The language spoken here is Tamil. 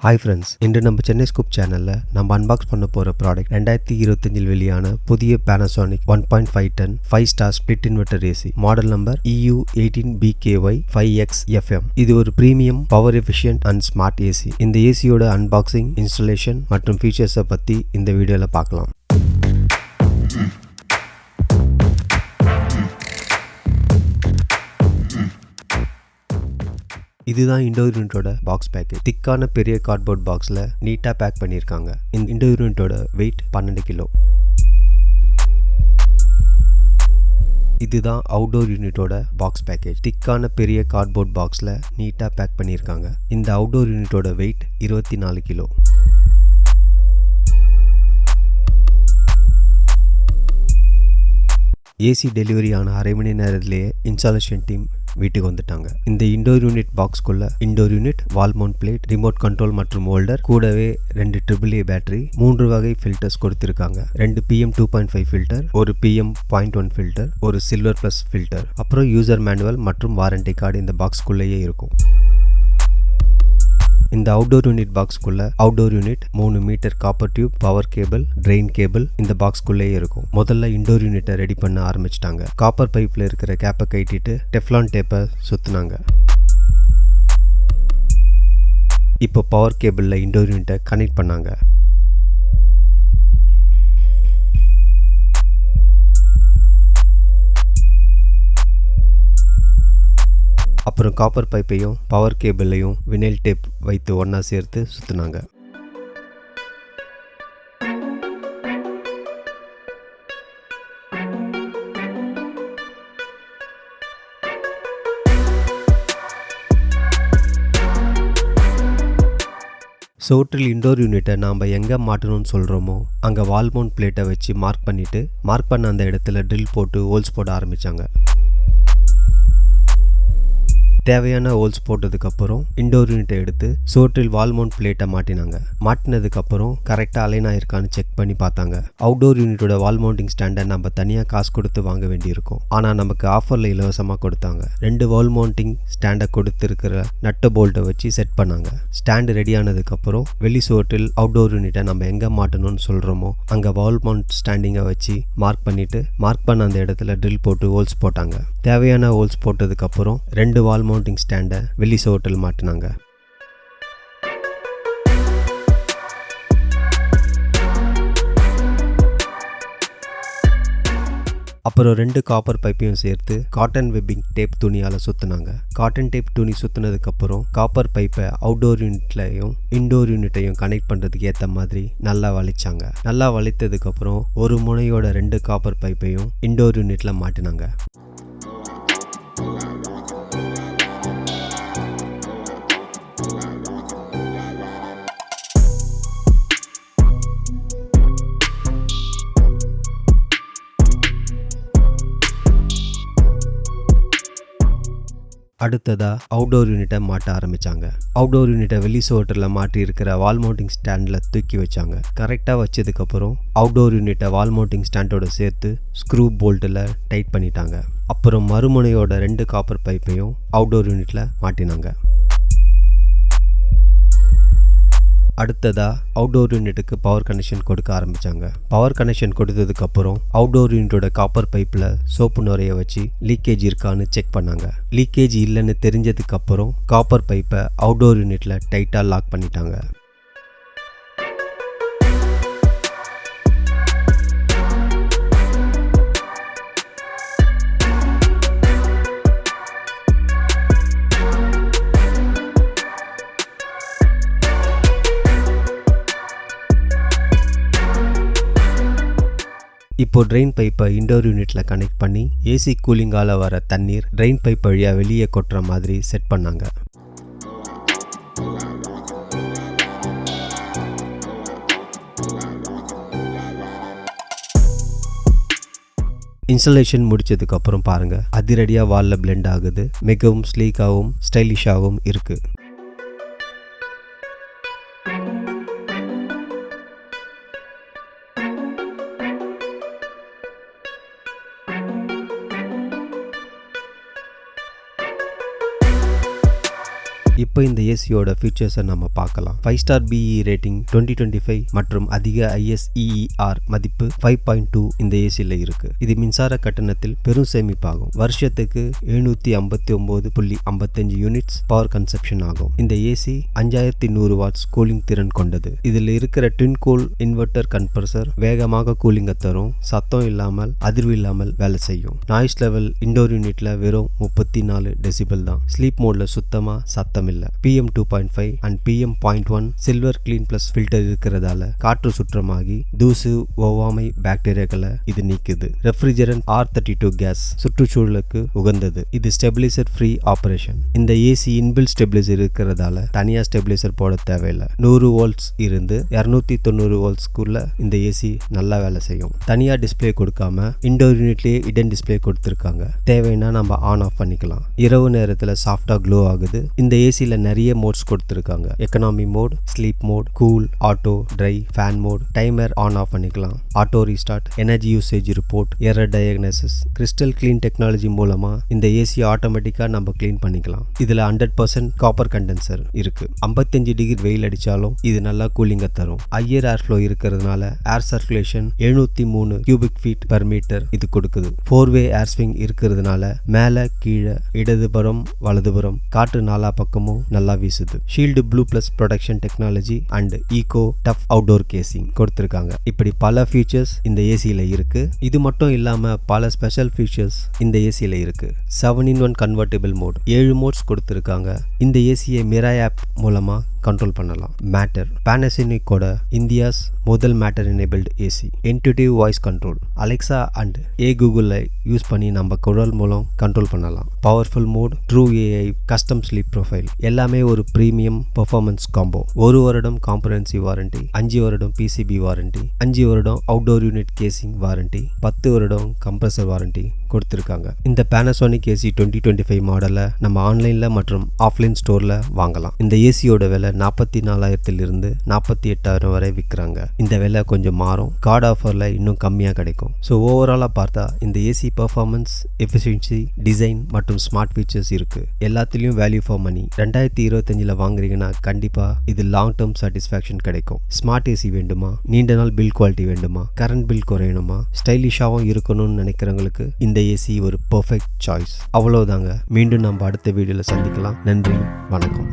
ஹாய் ஃப்ரெண்ட்ஸ், இன்று நம்ம சென்னைஸ்கூப் சேனலில் நம்ம அன்பாக்ஸ் பண்ண போகிற ப்ராடக்ட் 2025 வெளியான புதிய Panasonic 1.5 ton 5 star split inverter AC model number CU-EU18BKY5XFM. இது ஒரு premium power efficient and smart AC. இந்த ஏசியோட அன்பாக்சிங், இன்ஸ்டாலேஷன் மற்றும் ஃபீச்சர்ஸை பற்றி இந்த வீடியோவில் பார்க்கலாம். இதுதான் இண்டோர் யூனிட்டோட பாக்ஸ் பேக்கேஜ். திக்கான பெரிய கார்ட்போர்ட் பாக்ஸில் நீட்டாக பேக் பண்ணியிருக்காங்க. இந்த இண்டோர் யூனிட்டோட வெயிட் 12 கிலோ. இதுதான் அவுட்டோர் யூனிட்டோட பாக்ஸ் பேக்கேஜ். திக்கான பெரிய கார்ட்போர்ட் பாக்ஸில் நீட்டாக பேக் பண்ணியிருக்காங்க. இந்த அவுட்டோர் யூனிட்டோட வெயிட் 24 கிலோ. ஏசி டெலிவரி ஆன அரை மணி நேரத்திலேயே இன்ஸ்டாலேஷன் டீம் வீட்டுக்கு வந்துட்டாங்க. இந்த இண்டோர் யூனிட் பாக்ஸ்குள்ள indoor unit, wall mount plate, remote control மற்றும் ஹோல்டர், கூடவே 2 AAA பேட்டரி, 3 வகை ஃபில்டர்ஸ் கொடுத்திருக்காங்க. 2 PM 2.5 ஃபில்டர், ஒரு PM 0.1 ஃபில்டர், ஒரு சில்வர் பிளஸ் ஃபில்டர், அப்புறம் யூசர் மேனுவல் மற்றும் வாரண்டி கார்டு இந்த பாக்ஸ்குள்ளேயே இருக்கும். இந்த அவுட்டோர் யூனிட் பாக்ஸ்குள்ள outdoor unit, 3 metre copper tube, power cable, drain cable இந்த பாக்ஸ்குள்ளேயே இருக்கும். முதல்ல இண்டோர் யூனிட்டை ரெடி பண்ண ஆரம்பிச்சிட்டாங்க. காப்பர் பைப்ல இருக்கிற கேப்பை கட்டிட்டு டெஃப்லான் டேப்பை சுத்தினாங்க. இப்போ பவர் கேபிள்ல இண்டோர் யூனிட்டை கனெக்ட் பண்ணாங்க. அப்புறம் காப்பர் பைப்பையும் பவர் கேபிளையும் வினைல் டேப் வைத்து ஒன்றா சேர்த்து சுற்றினாங்க. சோற்றில் இண்டோர் யூனிட்டை நாம் எங்கே மாட்டணும்னு சொல்கிறோமோ அங்கே வால் மவுண்ட் பிளேட்டை வச்சு மார்க் பண்ண அந்த இடத்துல ட்ரில் போட்டு ஹோல்ஸ் போட ஆரம்பித்தாங்க. தேவையான ஹோல்ஸ் போட்டதுக்கப்புறம் இண்டோர் யூனிட்டை எடுத்து சோற்றில் வால் மவுண்ட் பிளேட்டை மாட்டினாங்க. மாட்டினதுக்கப்புறம் கரெக்டாக அலைன் ஆயிருக்கான்னு செக் பண்ணி பார்த்தாங்க. அவுட்டோர் யூனிட்டோட வால் மவுண்டிங் ஸ்டாண்டை நம்ம தனியாக காசு கொடுத்து வாங்க வேண்டியிருக்கும். ஆனால் நமக்கு ஆஃபரில் இலவசமாக கொடுத்தாங்க. 2 வால் மவுண்டிங் ஸ்டாண்டை கொடுத்துருக்கிற நட்டு போல்ட்டை வச்சு செட் பண்ணாங்க. ஸ்டாண்டு ரெடி ஆனதுக்கப்புறம் வெளி சோற்றில் அவுட்டோர் யூனிட்டை நம்ம எங்கே மாட்டணும்னு சொல்கிறோமோ அங்கே வால் மவுண்ட் ஸ்டாண்டிங்கை வச்சு மார்க் பண்ண அந்த இடத்துல ட்ரில் போட்டு ஹோல்ஸ் போட்டாங்க. தேவையான ஹோல்ஸ் போட்டதுக்கப்புறம் 2 வால் மவுண்டிங் ஸ்டாண்டை வெளி சோற்றில் மாட்டினாங்க. அப்புறம் 2 காப்பர் பைப்பையும் சேர்த்து காட்டன் வெப்பிங் டேப் துணியால் சுற்றினாங்க. காட்டன் டேப் துணி சுற்றினதுக்கப்புறம் காப்பர் பைப்பை அவுட்டோர் யூனிட்லையும் இண்டோர் யூனிட்டையும் கனெக்ட் பண்ணுறதுக்கு ஏற்ற மாதிரி நல்லா வளைச்சாங்க. நல்லா வளைத்ததுக்கப்புறம் ஒரு முனையோட 2 காப்பர் பைப்பையும் இண்டோர் யூனிட்டில் மாட்டினாங்க. அடுத்ததா அவுட்டோர் யூனிட்டை மாட்ட ஆரம்பிச்சாங்க. அவுட்டோர் யூனிட்டை வெளி சோற்றில் மாட்டி இருக்கிற வால் மவுண்டிங் ஸ்டாண்டில் தூக்கி வச்சாங்க. கரெக்டாக வச்சதுக்கப்புறம் அவுட்டோர் யூனிட்டை வால் மவுண்டிங் ஸ்டாண்டோட சேர்த்து ஸ்க்ரூ போல்ட்டில் டைட் பண்ணிட்டாங்க. அப்புறம் மறுமுனையோட 2 காப்பர் பைப்பையும் அவுட்டோர் யூனிட்டில் மாட்டினாங்க. அடுத்ததா அவுட்டோர் யூனிட்டுக்கு பவர் கனெக்ஷன் கொடுக்க ஆரம்பிச்சாங்க. பவர் கனெக்ஷன் கொடுத்ததுக்கப்புறம் அவுட்டோர் யூனிட்டோட காப்பர் பைப்பில் சோப்பு நுரைய வச்சு லீக்கேஜ் இருக்கான்னு செக் பண்ணாங்க. லீக்கேஜ் இல்லைன்னு தெரிஞ்சதுக்கப்புறம் காப்பர் பைப்பை அவுட்டோர் யூனிட்டில் டைட்டாக லாக் பண்ணிட்டாங்க. இப்போ ட்ரெயின் பைப்பை இண்டோர் யூனிட்டில் கனெக்ட் பண்ணி ஏசி கூலிங்கால் வர தண்ணீர் ட்ரெயின் பைப் வழியாக வெளியே கொட்டுற மாதிரி செட் பண்ணாங்க. இன்ஸ்டாலேஷன் முடிச்சதுக்கப்புறம் பாருங்கள், அதிரடியாக வாலில் பிளெண்ட் ஆகுது. மிகவும் ஸ்லீக்காகவும் ஸ்டைலிஷாகவும் இருக்குது. இப்போ இந்த ஏசியோட ஃபீச்சர்ஸை நம்ம பார்க்கலாம். 5 ஸ்டார் BE ரேட்டிங் 2025 மற்றும் அதிக ISEER மதிப்பு 5.2 இந்த ஏசியில் இருக்கு. இது மின்சார கட்டணத்தில் பெரும் சேமிப்பாகும். வருஷத்துக்கு 759.55 யூனிட்ஸ் பவர் கன்சப்ஷன் ஆகும். இந்த ஏசி 5100 வாட்ஸ் கூலிங் திறன் கொண்டது. இதில் இருக்கிற ட்வின் கூல் இன்வெர்டர் கம்ப்ரஸர் வேகமாக கூலிங்கை தரும், சத்தம் இல்லாமல் அதிர்வு இல்லாமல் வேலை செய்யும். நாய்ஸ் லெவல் இண்டோர் யூனிட்ல வெறும் 34 டெசிபல் தான். ஸ்லீப் மோட்ல சுத்தமா சத்தம் இல்ல. PM 2.5 and PM 0.1 silver clean plus filter இருக்கிறதால காற்று சுற்றமாகி தூசு ஒவ்வாமை பாக்டீரியாக்களை இது நீக்குது. ரெஃப்ரிஜரண்ட் R32 கேஸ் சுற்றுச்சூழலுக்கு உகந்தது. இது ஸ்டெபிலைசர் ஃப்ரீ ஆபரேஷன். இந்த ஏசி இன்பில்ட் ஸ்டெபிலைசர் இருக்கிறதால தனியா ஸ்டெபிலைசர் போட தேவையில்லை. 100 வோல்ட்ஸ் இருந்து 290 வோல்ட்ஸ்க்குள்ள இந்த ஏசி நல்லா வேலை செய்யும். தனியா டிஸ்பிளே கொடுக்காம இண்டோர் யூனிட்லயே இடன் டிஸ்பிளே கொடுத்திருக்காங்க. தேவைன்னா நம்ம ஆன் ஆஃப் பண்ணிக்கலாம். இரவு நேரத்துல சாஃப்டா க்ளோ ஆகுது. இந்த ஏசில நிறைய மோட்ஸ் கொடுத்திருக்காங்க. Economy mode, sleep mode, cool, auto, dry, fan mode, timer on off பண்ணிக்கலாம். Auto restart, energy usage report, error diagnosis, crystal clean technology மூலமா இந்த ஏசி ஆட்டோமேட்டிக்கா நம்ம கிளீன் பண்ணிக்கலாம். இதுல 100% காப்பர் கண்டென்சர் இருக்கு. 55 டிகிரி வெயில் அடிச்சாலும் இது நல்லா கூலிங்க தரும். ஹையர் ஏர் ஃப்ளோ இருக்கிறதுனால air circulation 703 cubic feet per metre இது கொடுக்குது. 4-வே ஏர் ஸ்விங் இருக்கிறதுனால மேல கீழே இடதுபுறம் வலதுபுறம் காற்று நாலா பக்கமும் நல்லா வீசுது. Shield blue plus protection technology and eco tough outdoor casing கொடுத்திருக்காங்க. இப்படி பல ஃபீச்சர்ஸ் இந்த ஏசியில இருக்கு. இது மட்டும் இல்லாம பல ஸ்பெஷல் ஃபீச்சர்ஸ் இந்த ஏசியில இருக்கு. 7-in-1 கன்வெர்ட்டிபிள் மோட், 7 மோட்ஸ் கொடுத்திருக்காங்க. இந்த ஏசியை மிராய் ஆப் மூலமா கண்ட்ரோல் பண்ணலாம். மேட்டர், Panasonicோட இந்தியாஸ் முதல் Matter enabled AC. Intuitive voice control, Alexa and heygoogle use பண்ணி நம்ம குரல் மூலம் கண்ட்ரோல் பண்ணலாம். Powerful mode, trueai, custom sleep profile, எல்லாமே ஒரு பிரீமியம் பெர்ஃபார்மன்ஸ் காம்போ. 1 வருடம் காம்ப்ரஹென்சிவ் வாரண்டி, 5 வருடம் PCB வாரண்டி, 5 வருடம் அவுட்டோர் யூனிட் கேசிங் வாரண்டி, 10 வருடம் கம்ப்ரஸர் வாரண்டி கொடுத்திருக்காங்க. இந்த Panasonic AC 2025 மாடலை நம்ம ஆன்லைன்ல மற்றும் ஆஃப்லைன் ஸ்டோர்ல வாங்கலாம். இந்த ஏசியோட விலை 44,000 இருந்து 48,000 வரை விற்கிறாங்க. இந்த விலை கொஞ்சம் மாறும். கார்டு ஆஃபர்ல இன்னும் கம்மியா கிடைக்கும். ஸோ ஓவராலா பார்த்தா இந்த ஏசி பெர்ஃபார்மன்ஸ், எஃபிஷியன்சி, டிசைன் மற்றும் ஸ்மார்ட் ஃபீச்சர்ஸ் இருக்கு. எல்லாத்துலயும் வேல்யூ ஃபார் மணி. 2025 வாங்குறீங்கன்னா கண்டிப்பா இது லாங் டேர்ம் சாட்டிஸ்ஃபேக்ஷன் கிடைக்கும். ஸ்மார்ட் ஏசி வேண்டுமா, நீண்ட நாள் பில் குவாலிட்டி வேண்டுமா, கரண்ட் பில் குறையணுமா, ஸ்டைலிஷாவும் இருக்கணும்னு நினைக்கிறவங்களுக்கு இந்த ஏசி ஒரு பெர்ஃபெக்ட் சாய்ஸ். அவ்வளவுதாங்க. மீண்டும் நம்ம அடுத்த வீடியோல சந்திக்கலாம். நன்றி, வணக்கம்.